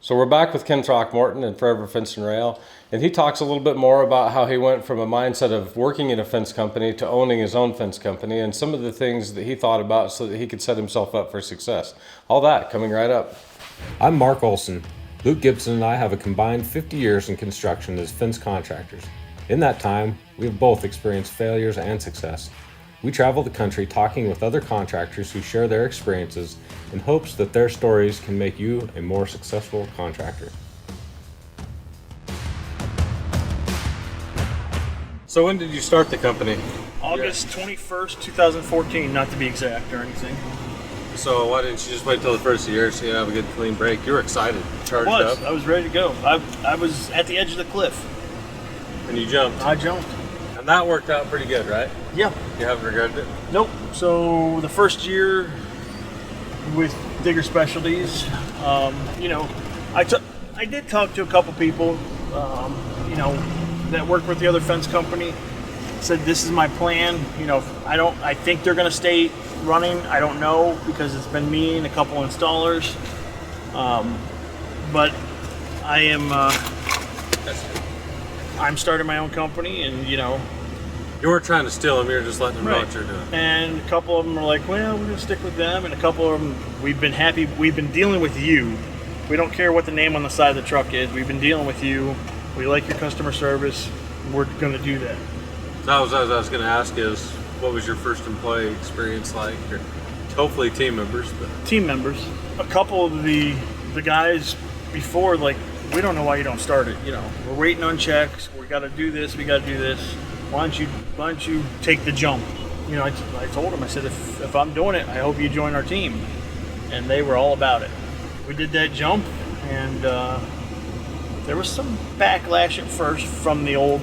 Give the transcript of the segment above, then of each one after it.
So we're back with Ken Throckmorton and Forever Fence and Rail, and he talks a little bit more about how he went from a mindset of working in a fence company to owning his own fence company and some of the things that he thought about so that he could set himself up for success. All that coming right up. I'm Mark Olson. Luke Gibson and I have a combined 50 years in construction as fence contractors. In that time, we have both experienced failures and success. We travel the country talking with other contractors who share their experiences in hopes that their stories can make you a more successful contractor. So when did you start the company? August 21st, 2014, not to be exact or anything. So why didn't you just wait till the first of the year so you have a good clean break? You were excited, charged up. I was ready to go. I was at the edge of the cliff. And you jumped. I jumped. And that worked out pretty good, right? Yeah. You haven't regretted it? Nope. So the first year with Digger Specialties, I did talk to a couple people, that work with the other fence company. Said this is my plan. I think they're going to stay running. I don't know because it's been me and a couple installers. But I am. I'm starting my own company, and You weren't trying to steal them, you were just letting them know right. what you're doing. And a couple of them are like, well, we're going to stick with them. And a couple of them, we've been happy. We've been dealing with you. We don't care what the name on the side of the truck is. We've been dealing with you. We like your customer service. We're going to do that. That was what I was going to ask is, what was your first employee experience like? Or hopefully team members. But Team members. A couple of the guys before, like, we don't know why you don't start it. We're waiting on checks. We got to do this. We got to do this. Why don't you take the jump? I told them, I said, if I'm doing it, I hope you join our team. And they were all about it. We did that jump, and there was some backlash at first from the old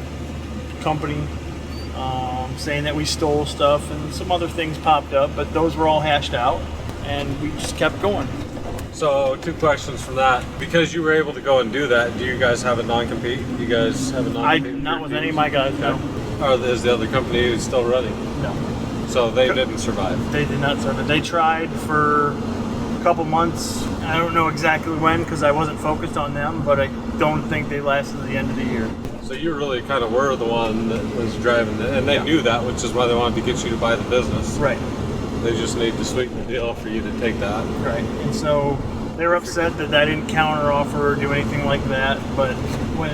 company, saying that we stole stuff, and some other things popped up, but those were all hashed out, and we just kept going. So 2 questions from that. Because you were able to go and do that, do you guys have a non-compete? You guys have a non-compete? Not with any of my guys, no. Or is the other company still running? No. So they didn't survive? They did not survive. They tried for a couple months. I don't know exactly when because I wasn't focused on them, but I don't think they lasted to the end of the year. So you really kind of were the one that was driving it, and they knew that, which is why they wanted to get you to buy the business. Right. They just need to sweeten the deal for you to take that. Right. And so they were upset that I didn't counter offer or do anything like that. But when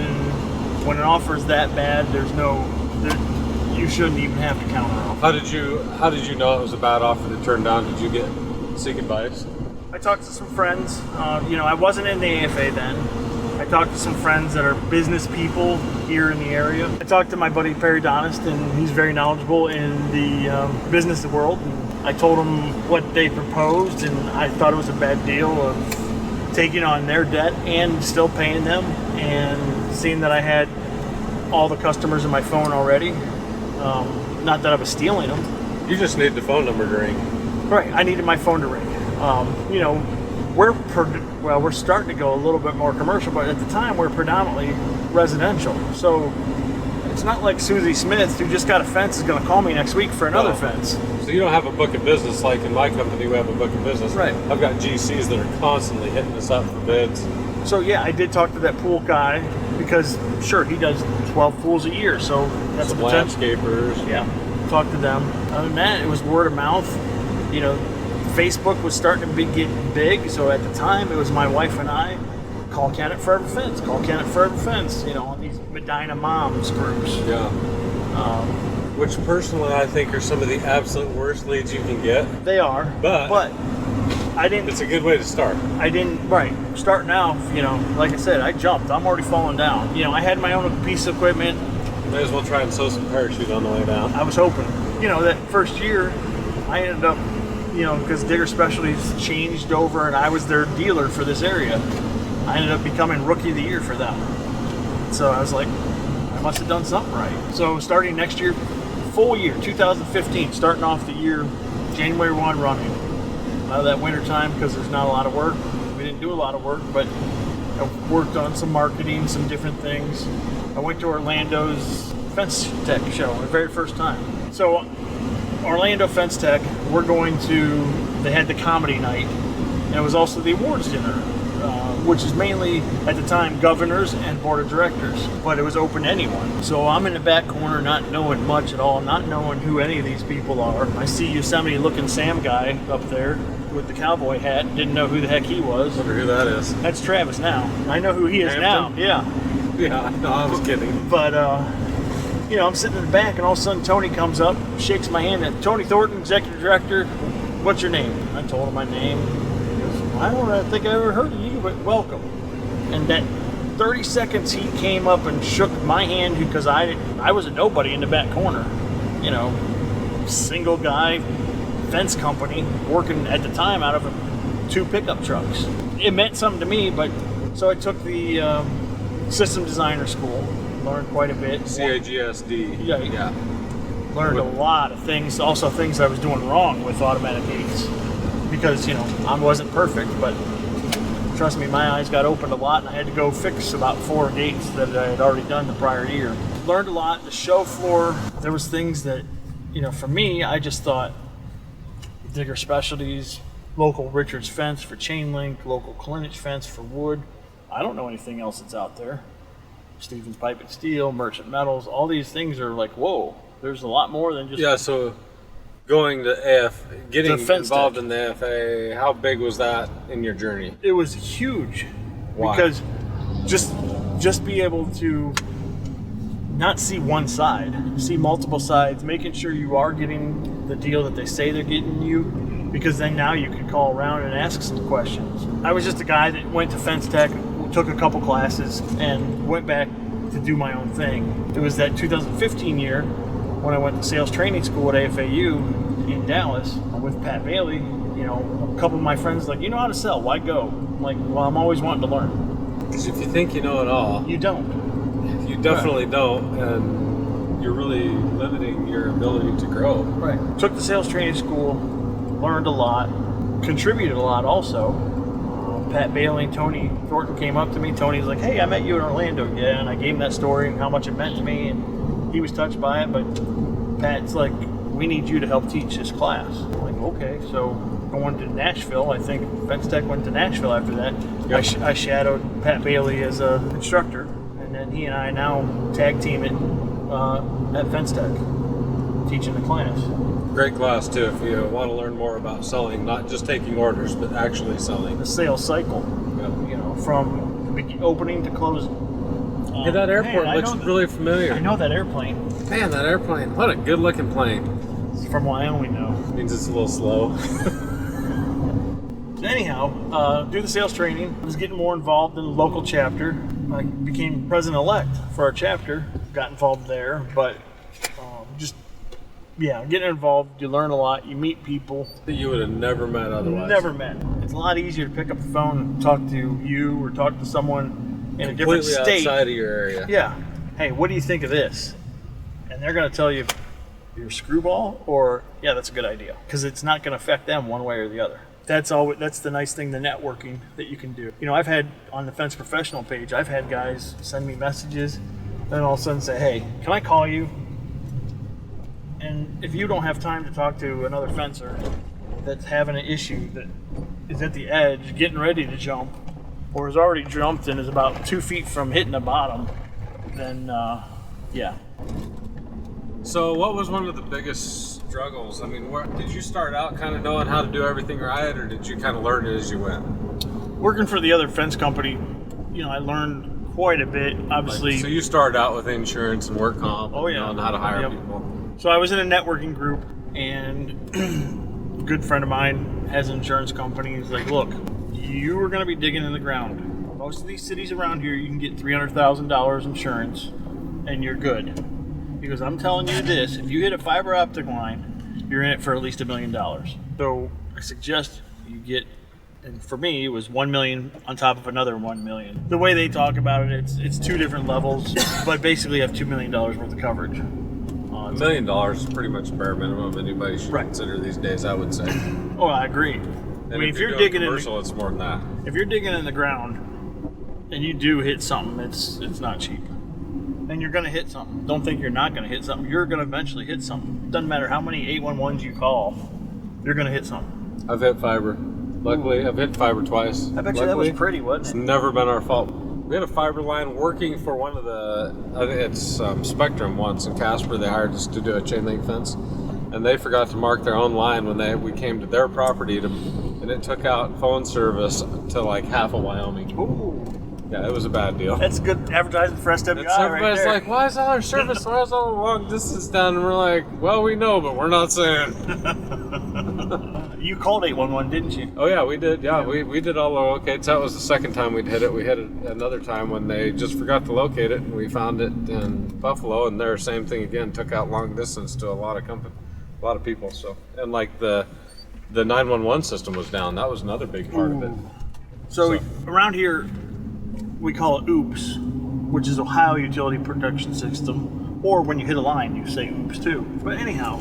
an offer is that bad, you shouldn't even have to counter offer. How did you know it was a bad offer to turn down? Did you seek advice? I talked to some friends. I wasn't in the AFA then. I talked to some friends that are business people here in the area. I talked to my buddy Perry Donist, and he's very knowledgeable in the business world. And I told him what they proposed, and I thought it was a bad deal of taking on their debt and still paying them, and seeing that I had all the customers in my phone already. Not that I was stealing them. You just need the phone number to ring. Right, I needed my phone to ring. We're starting to go a little bit more commercial, but at the time we're predominantly residential. So it's not like Susie Smith, who just got a fence, is going to call me next week for another fence. So you don't have a book of business like in my company. We have a book of business. Right. I've got GCs that are constantly hitting us up for bids. So yeah, I did talk to that pool guy because sure, he does 12 pools a year, so that's Some a potential. landscapers. Yeah, talk to them. Other than that, it was word of mouth. Facebook was starting to get big, so at the time it was my wife and I. Call Ken at Forever Fence. Call Ken at Forever Fence. On these Medina moms groups. Yeah. Which personally I think are some of the absolute worst leads you can get. They are. But I didn't. It's a good way to start. Starting out, like I said, I jumped. I'm already falling down. I had my own piece of equipment. May as well try and sew some parachute on the way down. I was hoping. That first year, I ended up, because Digger Specialties changed over and I was their dealer for this area, I ended up becoming Rookie of the Year for them. So I was like, I must have done something right. So starting next year, full year, 2015, starting off the year, January 1 running. Out of that winter time, because there's not a lot of work. We didn't do a lot of work, but I worked on some marketing, some different things. I went to Orlando's Fence Tech show the very first time. So Orlando Fence Tech, they had the comedy night, and it was also the awards dinner. which is mainly at the time governors and board of directors, but it was open to anyone. So I'm in the back corner, not knowing much at all, not knowing who any of these people are. I see Yosemite looking Sam guy up there with the cowboy hat, didn't know who the heck he was. Wonder who that is. That's Travis now. I know who he is Hampton? now. Yeah. Yeah, no, I was kidding. But, I'm sitting in the back, and all of a sudden Tony comes up, shakes my hand, and Tony Thornton, executive director, what's your name? I told him my name. He goes, I don't think I ever heard of you, but welcome. And that 30 seconds he came up and shook my hand because I was a nobody in the back corner. Single guy, fence company, working at the time out of 2 pickup trucks. It meant something to me, but so I took the system designer school, learned quite a bit. CAGSD. Yeah. Learned a lot of things, also things I was doing wrong with automatic gates. Because, I wasn't perfect, but trust me, my eyes got opened a lot, and I had to go fix about 4 gates that I had already done the prior year. Learned a lot. The show floor, there was things that, for me, I just thought Digger Specialties, local Richards fence for chain link, local Clinich fence for wood. I don't know anything else that's out there. Stevens Pipe and Steel, Merchant Metals, all these things are like, whoa, there's a lot more than just... Yeah, so going to getting involved in the AFA, how big was that in your journey? It was huge. Why? Because just be able to not see one side, see multiple sides, making sure you are getting the deal that they say they're getting you, because then now you can call around and ask some questions. I was just a guy that went to Fence Tech, took a couple classes, and went back to do my own thing. It was that 2015 year when I went to sales training school at AFAU in Dallas with Pat Bailey. A couple of my friends like, you know how to sell, why go? I'm like, well, I'm always wanting to learn. Because if you think you know it all, You don't. you definitely don't, and you're really limiting your ability to grow. Right. Took the sales training school, learned a lot, contributed a lot also. Pat Bailey and Tony Thornton came up to me. Tony's like, hey, I met you in Orlando. Yeah, and I gave him that story and how much it meant to me, and he was touched by it. But Pat's like, we need you to help teach this class. I'm like, okay. So I went to Nashville. I think Fence Tech went to Nashville after that. Yep. I shadowed Pat Bailey as a instructor, and then he and I now tag team it at Fence Tech, teaching the class. Great class too if you want to learn more about selling, not just taking orders, but actually selling. The sales cycle, from opening to closing. Hey, that airport man, looks really familiar. I know that airplane. Man, that airplane, what a good looking plane. It's from Wyoming, though. Means it's a little slow. Anyhow, do the sales training. I was getting more involved in the local chapter. I became president-elect for our chapter. Got involved there, but getting involved, you learn a lot, you meet people That you would have never met otherwise. never met. It's a lot easier to pick up the phone and talk to you or talk to someone in a different Completely state. outside of your area. Yeah. Hey, what do you think of this? And they're going to tell you you're a screwball or, yeah, that's a good idea. Because it's not going to affect them one way or the other. That's the nice thing, the networking that you can do. I've had, on the Fence Professional page, I've had guys send me messages and all of a sudden say, hey, can I call you? And if you don't have time to talk to another fencer that's having an issue that is at the edge, getting ready to jump, or has already jumped and is about 2 feet from hitting the bottom, then yeah. So what was one of the biggest struggles? I mean, did you start out kind of knowing how to do everything right, or did you kind of learn it as you went? Working for the other fence company, I learned quite a bit, obviously. So you started out with insurance and work comp, Oh, yeah. knowing how to hire Yep. people. So I was in a networking group, and a good friend of mine has an insurance company. He's like, look, you are going to be digging in the ground. Most of these cities around here, you can get $300,000 insurance, and you're good. He goes, I'm telling you this, if you hit a fiber optic line, you're in it for at least $1 million. So I suggest you get, and for me, it was $1 million on top of another $1 million. The way they talk about it, it's 2 different levels, but basically you have $2 million worth of coverage. $1 million is pretty much bare minimum anybody should consider these days, I would say. Oh, I agree. And I mean, if you're doing digging commercial, it's more than that. if you're digging in the ground and you do hit something, it's not cheap. And you're going to hit something. Don't think you're not going to hit something. You're going to eventually hit something. Doesn't matter how many 811s you call, you're going to hit something. I've hit fiber. Luckily, I've hit fiber twice. I bet you that was pretty, wasn't It's it? never been our fault. We had a fiber line working for one of the, I think it's Spectrum once in Casper. They hired us to do a chain link fence, and they forgot to mark their own line when we came to their property, and it took out phone service to like half of Wyoming. Ooh. Yeah, it was a bad deal. That's good advertising for SWI right Everybody's there. like, why is all our service, why is all the long distance down? And we're like, well, we know, but we're not saying. You called 811, didn't you? Oh yeah, we did. Yeah, we did all the locates. That was the second time we'd hit it. We hit it another time when they just forgot to locate it, and we found it in Buffalo, and their same thing again, took out long distance to a lot of people. So, and like the 911 system was down. That was another big part of it. So around here, we call it OOPS, which is Ohio Utility Protection System, or when you hit a line, you say OOPS too. But anyhow,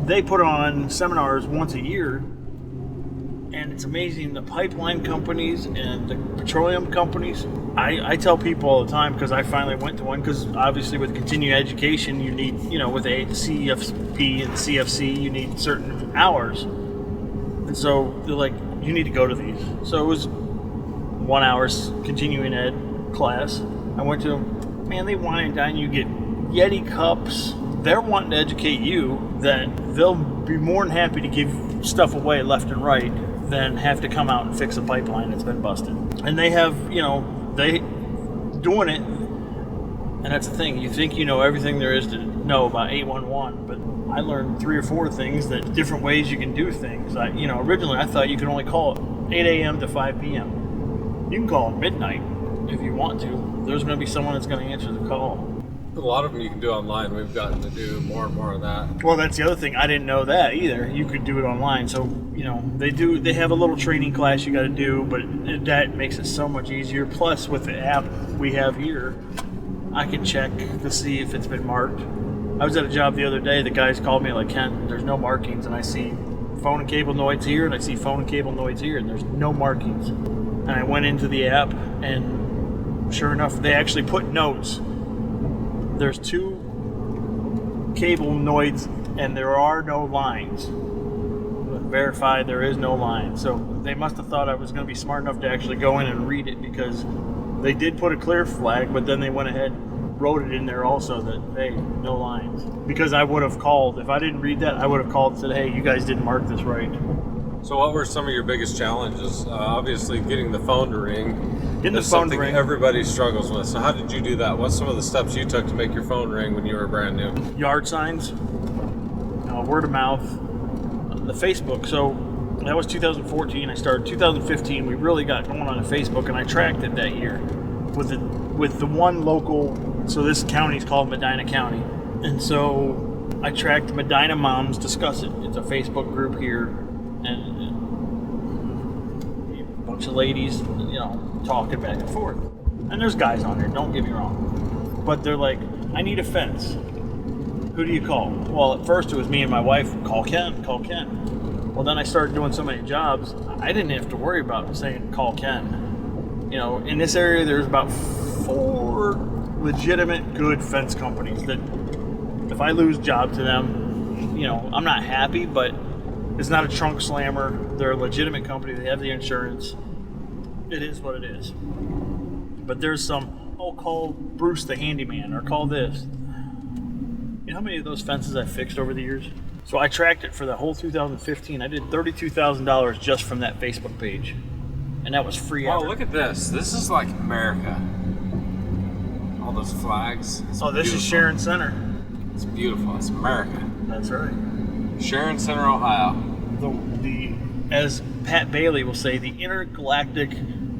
they put on seminars once a year, and it's amazing. The pipeline companies and the petroleum companies, I tell people all the time, because I finally went to one, because obviously with continuing education, you need, with a CFP and CFC, you need certain hours. And so they're like, you need to go to these. So it was 1 hour continuing ed class. I went to them. Man, they wine and dine. You get Yeti cups. They're wanting to educate you that they'll be more than happy to give stuff away left and right than have to come out and fix a pipeline that's been busted. And they have, they doing it. And that's the thing. You think you know everything there is to know about 811, but I learned 3 or 4 things, that different ways you can do things. Originally I thought you could only call it 8 a.m. to 5 p.m. You can call at midnight if you want to. There's going to be someone that's going to answer the call. A lot of them you can do online. We've gotten to do more and more of that. Well, that's the other thing. I didn't know that either. You could do it online. So, they have a little training class you got to do, but that makes it so much easier. Plus, with the app we have here, I can check to see if it's been marked. I was at a job the other day. The guys called me like, Ken, there's no markings. And I see phone and cable noids here, and I see phone and cable noids here, and there's no markings. And I went into the app, and sure enough, they actually put notes. There's 2 cable noids, and there are no lines. Verified, there is no line. So they must have thought I was going to be smart enough to actually go in and read it, because they did put a clear flag, but then they went ahead and wrote it in there also that, hey, no lines. Because I would have called. If I didn't read that, I would have called and said, hey, you guys didn't mark this right. So what were some of your biggest challenges? Obviously, getting the phone to ring is something everybody struggles with. So how did you do that? What's some of the steps you took to make your phone ring when you were brand new? Yard signs, word of mouth, the Facebook. So that was 2014. I started 2015. We really got going on Facebook, and I tracked it that year with the one local. So this county is called Medina County, and so I tracked Medina Moms Discuss It. It's a Facebook group here, and a bunch of ladies, talking back and forth. And there's guys on there, don't get me wrong. But they're like, I need a fence. Who do you call? Well, at first it was me and my wife, call Ken. Well, then I started doing so many jobs, I didn't have to worry about saying call Ken. In this area, there's about 4 legitimate good fence companies that if I lose job to them, I'm not happy, but it's not a trunk slammer. They're a legitimate company. They have the insurance. It is what it is. But there's some, call Bruce the handyman, or call this. You know how many of those fences I fixed over the years? So I tracked it for the whole 2015. I did $32,000 just from that Facebook page. And that was free. Oh, look at this. This is like America. All those flags. This is Sharon Center. It's beautiful. It's America. That's right. Sharon Center, Ohio. As Pat Bailey will say, the intergalactic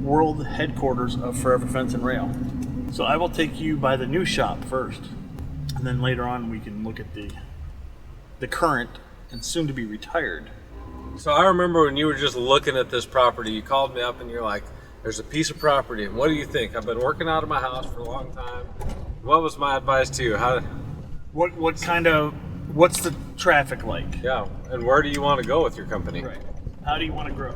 world headquarters of Forever Fence and Rail. So I will take you by the new shop first, and then later on we can look at the current and soon to be retired. So I remember when you were just looking at this property, you called me up and you're like, there's a piece of property, and what do you think? I've been working out of my house for a long time. What was my advice to you? What's the traffic like? Yeah, and where do you want to go with your company? Right. How do you want to grow?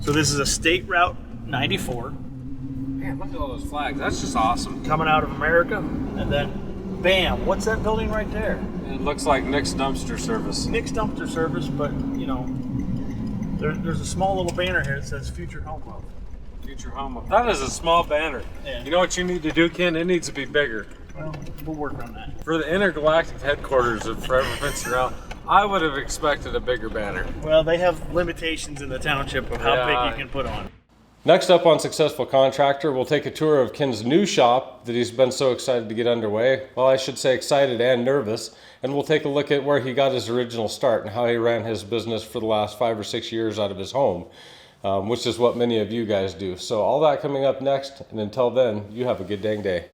So this is a State Route 94. Man, look at all those flags. That's just awesome. Coming out of America, and then, bam, what's that building right there? It looks like Nick's Dumpster Service. Nick's Dumpster Service, but, There's a small little banner here that says Future Home Love. Future home. That is a small banner. Yeah. You know what you need to do, Ken? It needs to be bigger. Well, we'll work on that. For the intergalactic headquarters of Forever Fencing Around, I would have expected a bigger banner. Well, they have limitations in the township of how big you can put on. Next up on Successful Contractor, we'll take a tour of Ken's new shop that he's been so excited to get underway. Well, I should say excited and nervous. And we'll take a look at where he got his original start and how he ran his business for the last 5 or 6 years out of his home, which is what many of you guys do. So all that coming up next. And until then, you have a good dang day.